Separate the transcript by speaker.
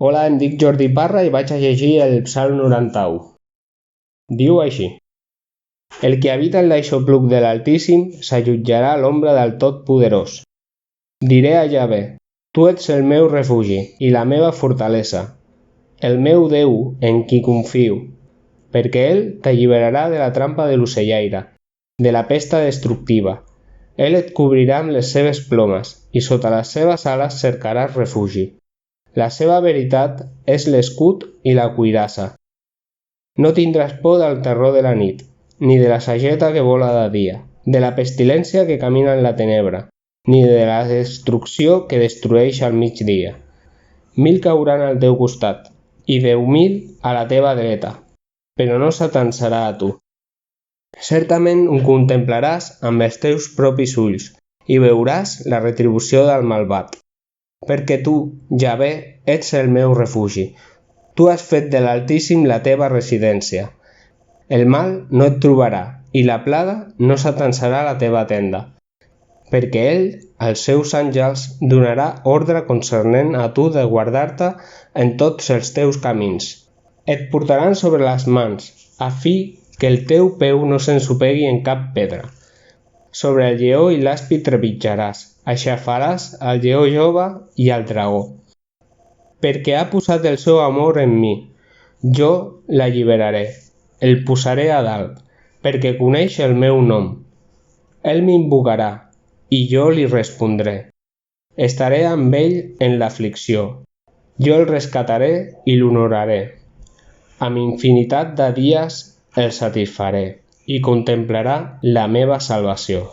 Speaker 1: Hola, em dic Jordi Parra i vaig a llegir el Psalm 91. Diu així: El que habita en l'aixopluc de l'Altíssim s'allotjarà a l'ombra del Totpoderós. Diré a Yahvé: Tu ets el meu refugi i la meva fortalesa, el meu Déu en qui confio, perquè ell t'alliberarà de la trampa de l'ocellaire, de la pesta destructiva. Ell et cobrirà amb les seves plomes i sota les seves ales cercaràs refugi. La seva veritat és l'escut i la cuirassa. No tindràs por del terror de la nit, ni de la sageta que vola de dia, de la pestilència que camina en la tenebra, ni de la destrucció que destrueix al migdia. 1000 cauran al teu costat, i 10.000 a la teva dreta, però no s'atansarà a tu. Certament ho contemplaràs amb els teus propis ulls, i veuràs la retribució del malvat. Perquè tu, Yahvé, ets el meu refugi. Tu has fet de l'Altíssim la teva residència. El mal no et trobarà i la plaga no s'atansarà a la teva tenda, perquè ell, als seus àngels, donarà ordre concernent a tu de guardar-te en tots els teus camins. Et portaran sobre les mans, a fi que el teu peu no s'ensopegui en cap pedra. Sobre el lleó i l'àspid trepitjaràs, aixafaràs el lleó jove i el dragó. Perquè ha posat el seu amor en mi, jo l'alliberaré, el posaré a dalt, perquè coneix el meu nom. Ell m'invocarà, i jo li respondré. Estaré amb ell en l'aflicció. Jo el rescataré i l'honoraré. Amb infinitat de dies el satisfaré i contemplarà la meva salvació.